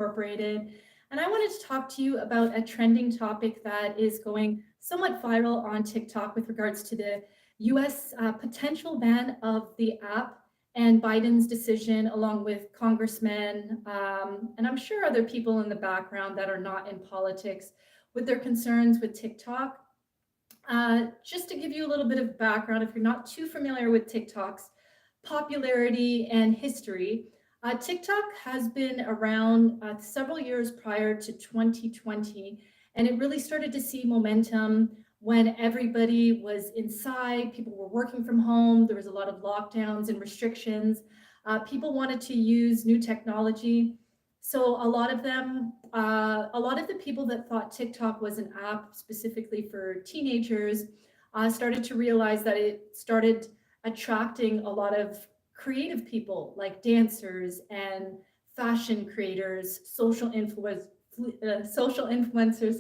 Incorporated. And I wanted to talk to you about a trending topic that is going somewhat viral on TikTok with regards to the US potential ban of the app and Biden's decision, along with congressmen, and I'm sure other people in the background that are not in politics, with their concerns with TikTok. Just to give you a little bit of background, if you're not too familiar with TikTok's popularity and history, TikTok has been around several years prior to 2020, and it really started to see momentum when everybody was inside, people were working from home, there was a lot of lockdowns and restrictions. People wanted to use new technology. So a lot of the people that thought TikTok was an app specifically for teenagers started to realize that it started attracting a lot of creative people like dancers and fashion creators, social influencers,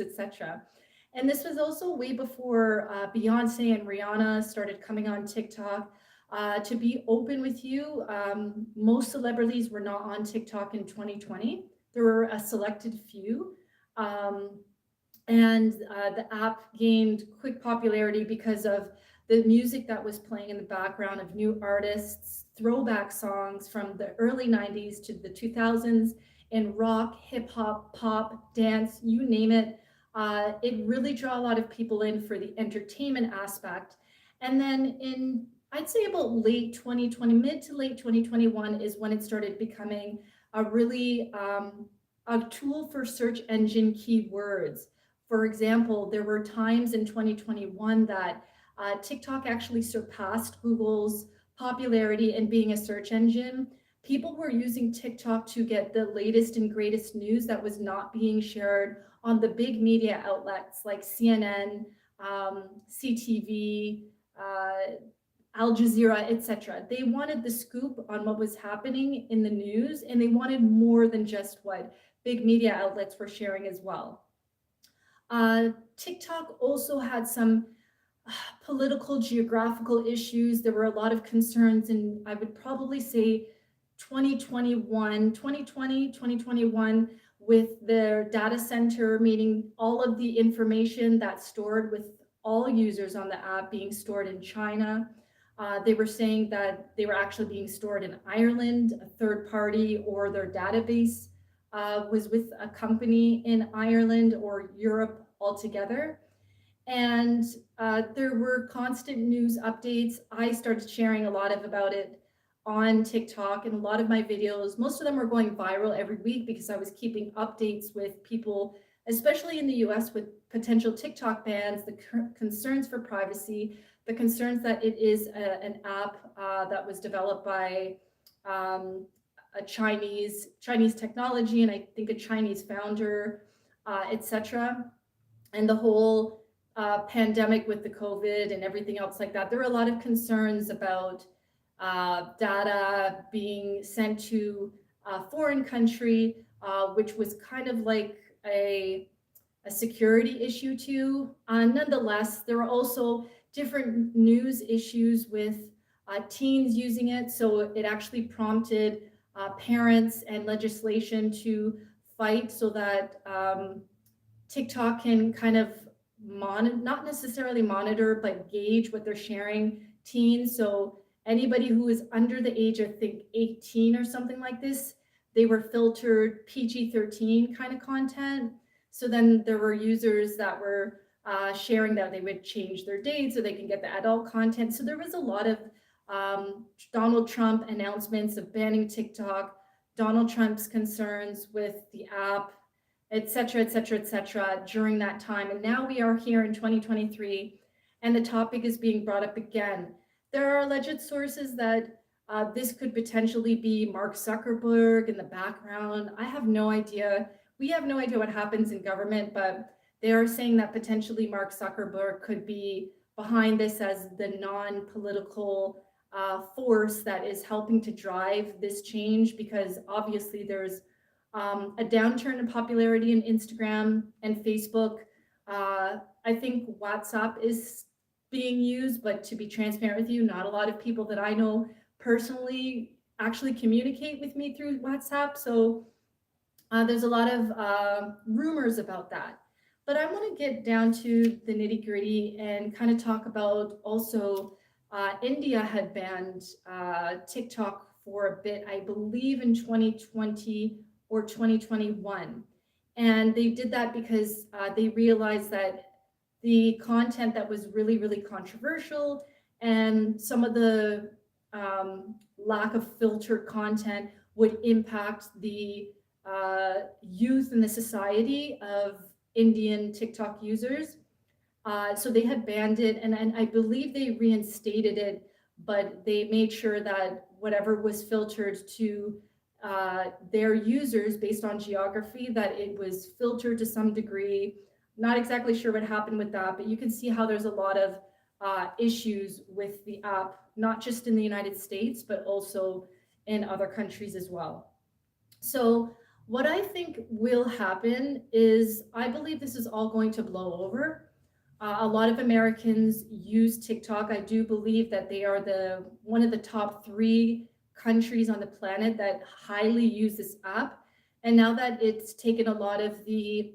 etc. And this was also way before Beyonce and Rihanna started coming on TikTok. To be open with you, most celebrities were not on TikTok in 2020. There were a selected few. Um, and the app gained quick popularity because of the music that was playing in the background of new artists, throwback songs from the early 90s to the 2000s in rock, hip hop, pop, dance, you name it. It really drew a lot of people in for the entertainment aspect. And then I'd say about late 2020, mid to late 2021 is when it started becoming a really a tool for search engine keywords. For example, there were times in 2021 that TikTok actually surpassed Google's popularity in being a search engine. People were using TikTok to get the latest and greatest news that was not being shared on the big media outlets like CNN, CTV, Al Jazeera, etc. They wanted the scoop on what was happening in the news, and they wanted more than just what big media outlets were sharing as well. TikTok also had some political, geographical issues. There were a lot of concerns, and I would probably say 2021, with their data center, meaning all of the information that's stored with all users on the app being stored in China. They were saying that they were actually being stored in Ireland, a third party, or their database was with a company in Ireland or Europe altogether. And there were constant news updates. I started sharing a lot of about it on TikTok, and a lot of my videos, most of them were going viral every week because I was keeping updates with people, especially in the US, with potential TikTok bans, the concerns for privacy, the concerns that it is an app that was developed by a Chinese technology, and I think a Chinese founder, etc. And the whole pandemic with the COVID and everything else like that. There were a lot of concerns about data being sent to a foreign country, which was kind of like a security issue too. Nonetheless, there were also different news issues with teens using it. So it actually prompted parents and legislation to fight so that TikTok can kind of not necessarily monitor, but gauge what they're sharing teens. So anybody who is under the age of, I think, 18 or something like this, they were filtered PG-13 kind of content. So then there were users that were sharing that they would change their date so they can get the adult content. So there was a lot of Donald Trump announcements of banning TikTok, Donald Trump's concerns with the app, etc., etc., etc. during that time. And now we are here in 2023, and the topic is being brought up again. There are alleged sources that this could potentially be Mark Zuckerberg in the background. I have no idea. We have no idea what happens in government, but they are saying that potentially Mark Zuckerberg could be behind this as the non-political force that is helping to drive this change, because obviously there's a downturn in popularity in Instagram and Facebook. I think WhatsApp is being used, but to be transparent with you, not a lot of people that I know personally actually communicate with me through WhatsApp. So There's a lot of rumors about that. But I want to get down to the nitty gritty and kind of talk about also India had banned TikTok for a bit, I believe in 2020 or 2021. And they did that because they realized that the content that was really, really controversial and some of the lack of filtered content would impact the youth in the society of Indian TikTok users. So they had banned it, and I believe they reinstated it, but they made sure that whatever was filtered to their users based on geography, that it was filtered to some degree. Not exactly sure what happened with that, but you can see how there's a lot of issues with the app, not just in the United States, but also in other countries as well. So, what I think will happen is I believe this is all going to blow over. A lot of Americans use TikTok. I do believe that they are the one of the top three countries on the planet that highly use this app. And now that it's taken a lot of the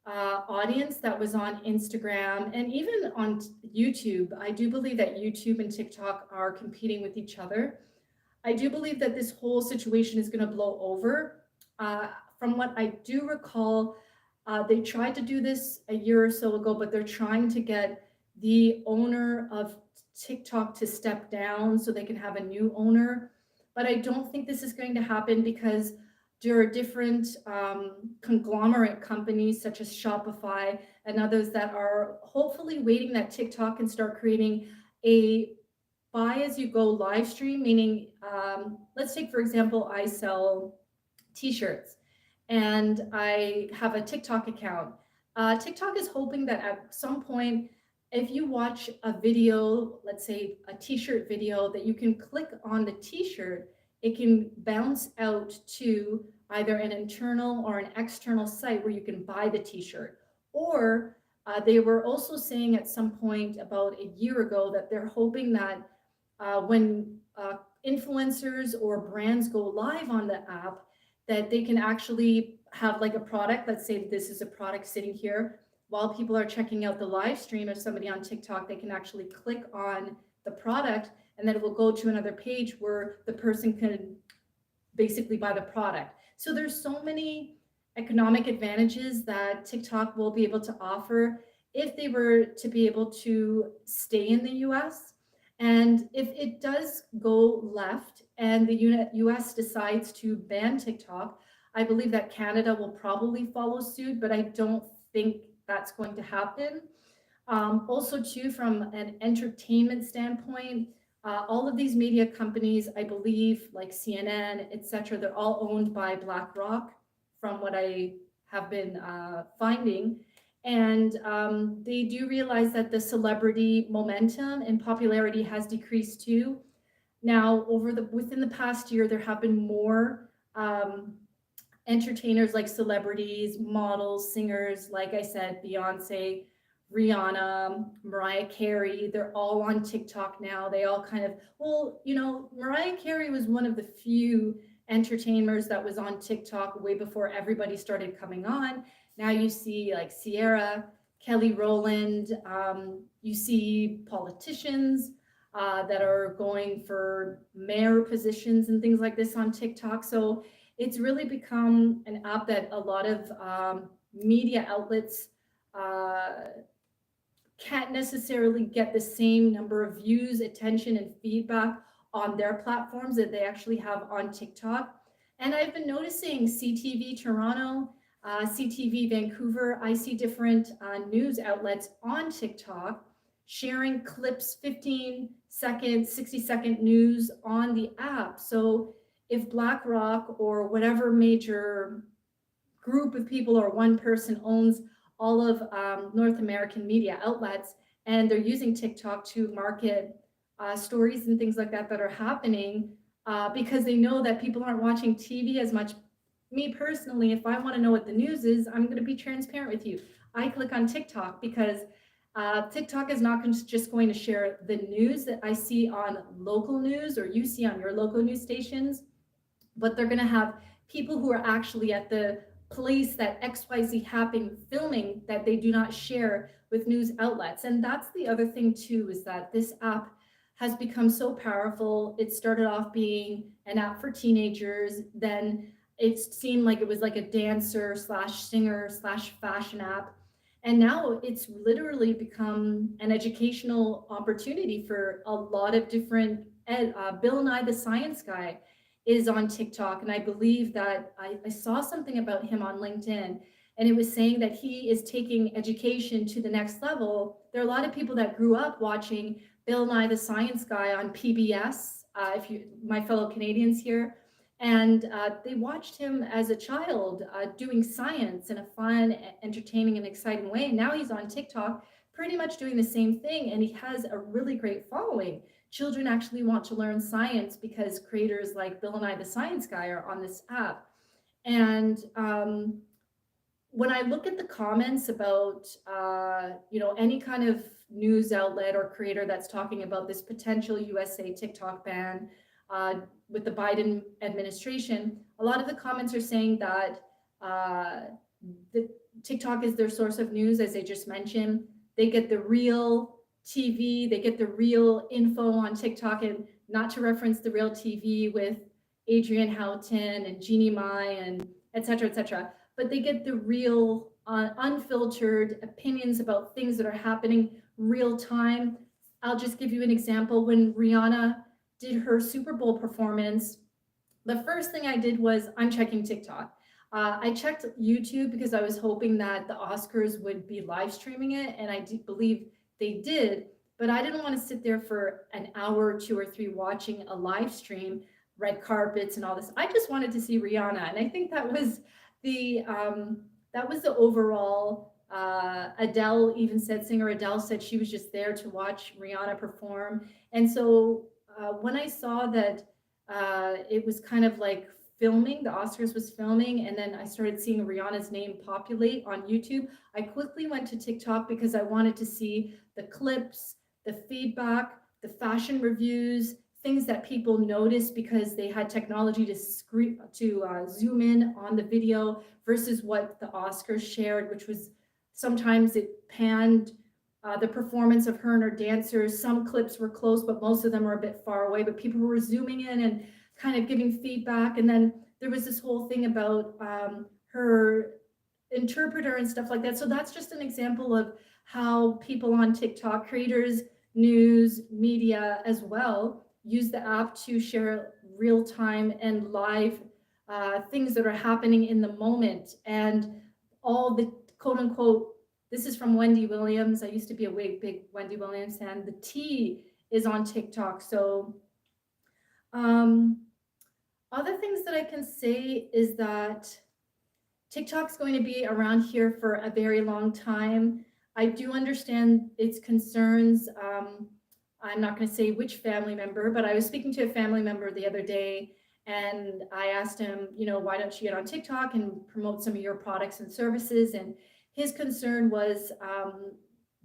audience that was on Instagram and even on YouTube, I do believe that YouTube and TikTok are competing with each other. I do believe that this whole situation is going to blow over. From what I do recall, they tried to do this a year or so ago, but they're trying to get the owner of TikTok to step down so they can have a new owner. But I don't think this is going to happen because there are different conglomerate companies such as Shopify and others that are hopefully waiting that TikTok can start creating a buy as you go live stream, meaning let's take, for example, I sell t-shirts and I have a TikTok account. TikTok is hoping that at some point, if you watch a video, let's say a t-shirt video, that you can click on the t-shirt, it can bounce out to either an internal or an external site where you can buy the t-shirt. Or they were also saying at some point about a year ago that they're hoping that when influencers or brands go live on the app, that they can actually have like a product. Let's say this is a product sitting here. While people are checking out the live stream of somebody on TikTok, they can actually click on the product and then it will go to another page where the person can basically buy the product. So there's so many economic advantages that TikTok will be able to offer if they were to be able to stay in the US. And if it does go left and the US decides to ban TikTok, I believe that Canada will probably follow suit, but I don't think that's going to happen. Also, too, from an entertainment standpoint, all of these media companies, I believe, like CNN, etc., they're all owned by BlackRock, from what I have been finding. And they do realize that the celebrity momentum and popularity has decreased too. Now, within the past year, there have been more entertainers like celebrities, models, singers, like I said, Beyonce, Rihanna, Mariah Carey, they're all on TikTok now. They all kind of, well, Mariah Carey was one of the few entertainers that was on TikTok way before everybody started coming on. Now you see like Sierra, Kelly Rowland, you see politicians that are going for mayor positions and things like this on TikTok. So it's really become an app that a lot of media outlets can't necessarily get the same number of views, attention, and feedback on their platforms that they actually have on TikTok. And I've been noticing CTV Toronto, CTV Vancouver, I see different news outlets on TikTok sharing clips, 15-second, 60-second news on the app. So if BlackRock or whatever major group of people or one person owns all of North American media outlets and they're using TikTok to market stories and things like that that are happening because they know that people aren't watching TV as much. Me personally, if I want to know what the news is, I'm going to be transparent with you. I click on TikTok because TikTok is not just going to share the news that I see on local news or you see on your local news stations, but they're going to have people who are actually at the place that XYZ happening filming that they do not share with news outlets. And that's the other thing too, is that this app has become so powerful. It started off being an app for teenagers, then it seemed like it was like a dancer slash singer slash fashion app. And now it's literally become an educational opportunity for a lot of different Bill Nye the Science Guy is on TikTok. And I believe that I saw something about him on LinkedIn, and it was saying that he is taking education to the next level. There are a lot of people that grew up watching Bill Nye the Science Guy on PBS, if you, my fellow Canadians here, and they watched him as a child doing science in a fun, entertaining, and exciting way. Now he's on TikTok, pretty much doing the same thing, and he has a really great following. Children actually want to learn science because creators like Bill Nye the Science Guy are on this app. And when I look at the comments about, any kind of news outlet or creator that's talking about this potential USA TikTok ban uh, with the Biden administration, a lot of the comments are saying that uh, the TikTok is their source of news, as they just mentioned. They get the real TV, they get the real info on TikTok, and not to reference the real TV with Adrienne Houghton and Jeannie Mai and et cetera, et cetera, but they get the real, unfiltered opinions about things that are happening real time. I'll just give you an example. When Rihanna did her Super Bowl performance, the first thing I did was I'm checking TikTok. I checked YouTube because I was hoping that the Oscars would be live streaming it, and I do believe they did. But I didn't want to sit there for an hour, 2 or 3 watching a live stream, red carpets and all this. I just wanted to see Rihanna, and I think that was the overall. Adele even said, singer Adele said she was just there to watch Rihanna perform. And so when I saw that it was kind of like filming, the Oscars was filming, and then I started seeing Rihanna's name populate on YouTube, I quickly went to TikTok because I wanted to see the clips, the feedback, the fashion reviews, things that people noticed because they had technology to zoom in on the video versus what the Oscars shared, which was sometimes it panned the performance of her and her dancers. Some clips were close, but most of them were a bit far away. But people were zooming in and kind of giving feedback. And then there was this whole thing about her interpreter and stuff like that. So that's just an example of how people on TikTok, creators, news, media as well, use the app to share real time and live things that are happening in the moment. And all the quote unquote, this is from Wendy Williams. I used to be a big Wendy Williams fan. The tea is on TikTok. So um, other things that I can say is that TikTok's going to be around here for a very long time. I do understand its concerns. I'm not going to say which family member, but I was speaking to a family member the other day, and I asked him, why don't you get on TikTok and promote some of your products and services? And his concern was,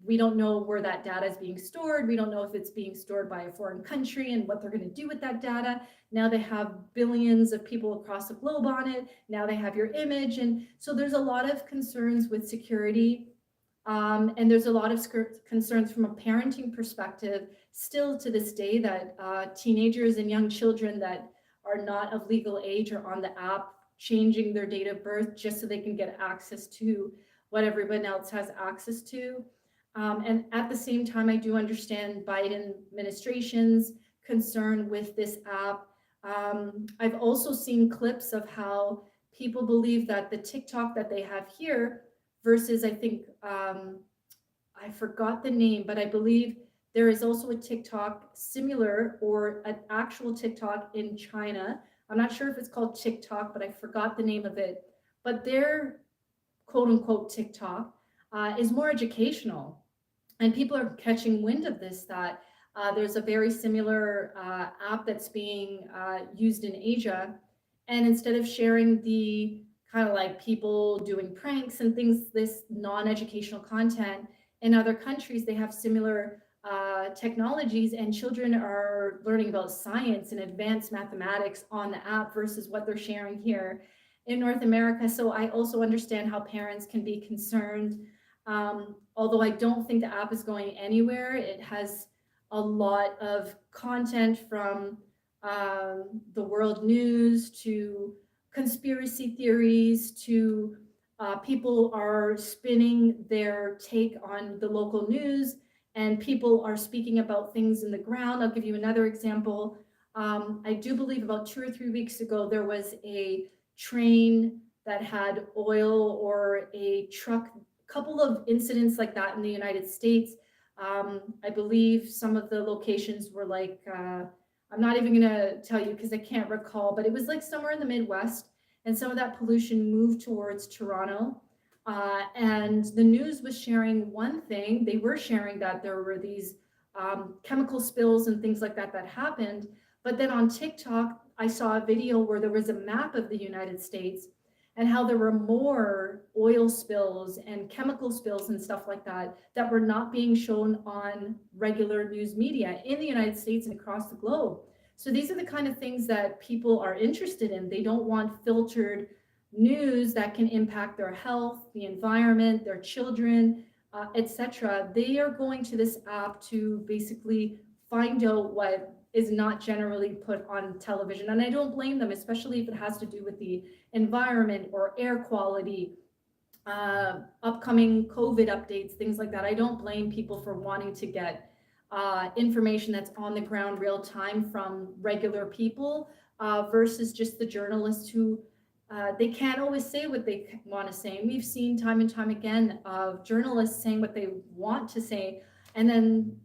we don't know where that data is being stored. We don't know if it's being stored by a foreign country and what they're going to do with that data. Now they have billions of people across the globe on it. Now they have your image. And so there's a lot of concerns with security. And there's a lot of concerns from a parenting perspective still to this day that teenagers and young children that are not of legal age are on the app changing their date of birth just so they can get access to what everyone else has access to. And at the same time, I do understand Biden administration's concern with this app. I've also seen clips of how people believe that the TikTok that they have here versus, I think, I forgot the name, but I believe there is also a TikTok similar or an actual TikTok in China. I'm not sure if it's called TikTok, but I forgot the name of it. But their quote unquote TikTok is more educational. And people are catching wind of this, that there's a very similar app that's being used in Asia. And instead of sharing the kind of like people doing pranks and things, this non-educational content in other countries, they have similar technologies, and children are learning about science and advanced mathematics on the app versus what they're sharing here. in North America. So I also understand how parents can be concerned. Although I don't think the app is going anywhere, it has a lot of content from the world news to conspiracy theories to people are spinning their take on the local news and people are speaking about things in the ground. I'll give you another example. I do believe about 2 or 3 weeks ago, there was a train that had oil or a truck, couple of incidents like that in the United States. I believe some of the locations were like, I'm not even going to tell you because I can't recall, but it was like somewhere in the Midwest. And some of that pollution moved towards Toronto. And the news was sharing one thing. They were sharing that there were these chemical spills and things like that that happened. But then on TikTok, I saw a video where there was a map of the United States and how there were more oil spills and chemical spills and stuff like that that were not being shown on regular news media in the United States and across the globe. So these are the kind of things that people are interested in. They don't want filtered news that can impact their health, the environment, their children, etc. They are going to this app to basically find out what is not generally put on television. And I don't blame them, especially if it has to do with the environment or air quality, upcoming COVID updates, things like that. I don't blame people for wanting to get information that's on the ground real time from regular people versus just the journalists who they can't always say what they want to say. And we've seen time and time again of journalists saying what they want to say, and then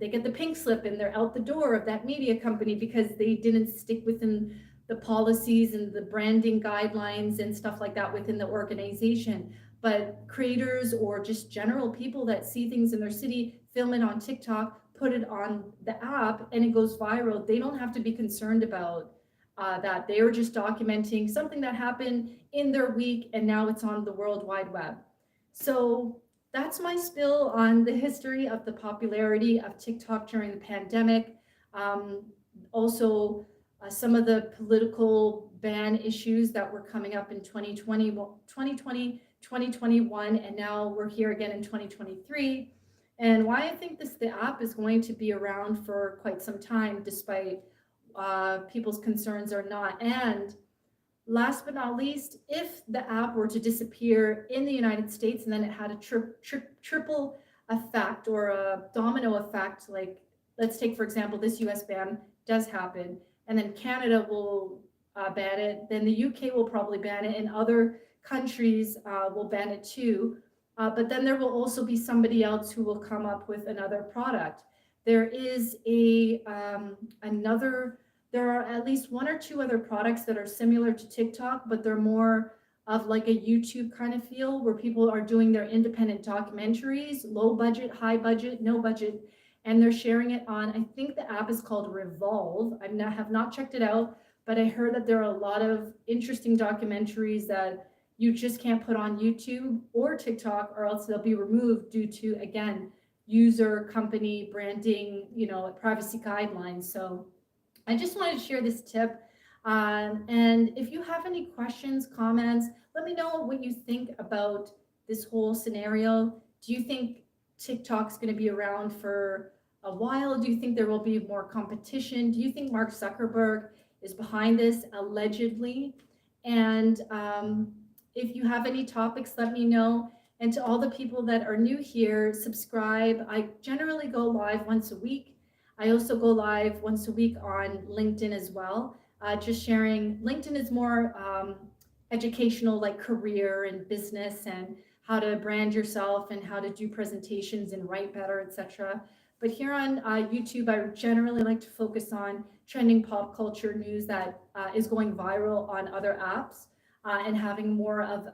they get the pink slip and they're out the door of that media company because they didn't stick within the policies and the branding guidelines and stuff like that within the organization. But creators or just general people that see things in their city, film it on TikTok, put it on the app, and it goes viral. They don't have to be concerned about that. They are just documenting something that happened in their week, and now it's on the World Wide Web. So that's my spill on the history of the popularity of TikTok during the pandemic. Also, some of the political ban issues that were coming up in 2020, 2021, and now we're here again in 2023. And why I think the app is going to be around for quite some time, despite people's concerns or not. And last but not least, if the app were to disappear in the United States and then it had a triple effect or a domino effect, like let's take, for example, this US ban does happen, and then Canada will ban it, then the UK will probably ban it, and other countries will ban it too. But then there will also be somebody else who will come up with another product. There is there are at least one or two other products that are similar to TikTok, but they're more of like a YouTube kind of feel where people are doing their independent documentaries, low budget, high budget, no budget, and they're sharing it on, I think the app is called Revolve. Have not checked it out, but I heard that there are a lot of interesting documentaries that you just can't put on YouTube or TikTok, or else they'll be removed due to, again, user, company, branding, privacy guidelines. So I just wanted to share this tip. And if you have any questions, comments, let me know what you think about this whole scenario. Do you think TikTok's going to be around for a while? Do you think there will be more competition? Do you think Mark Zuckerberg is behind this, allegedly? And if you have any topics, let me know. And to all the people that are new here, subscribe. I generally go live once a week. I also go live once a week on LinkedIn as well. Just sharing, LinkedIn is more educational, like career and business and how to brand yourself and how to do presentations and write better, etc. But here on YouTube, I generally like to focus on trending pop culture news that is going viral on other apps and having more of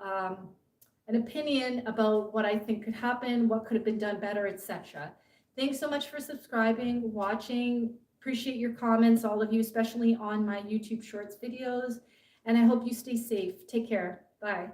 an opinion about what I think could happen, what could have been done better, etc. Thanks so much for subscribing, watching. Appreciate your comments, all of you, especially on my YouTube Shorts videos. And I hope you stay safe. Take care. Bye.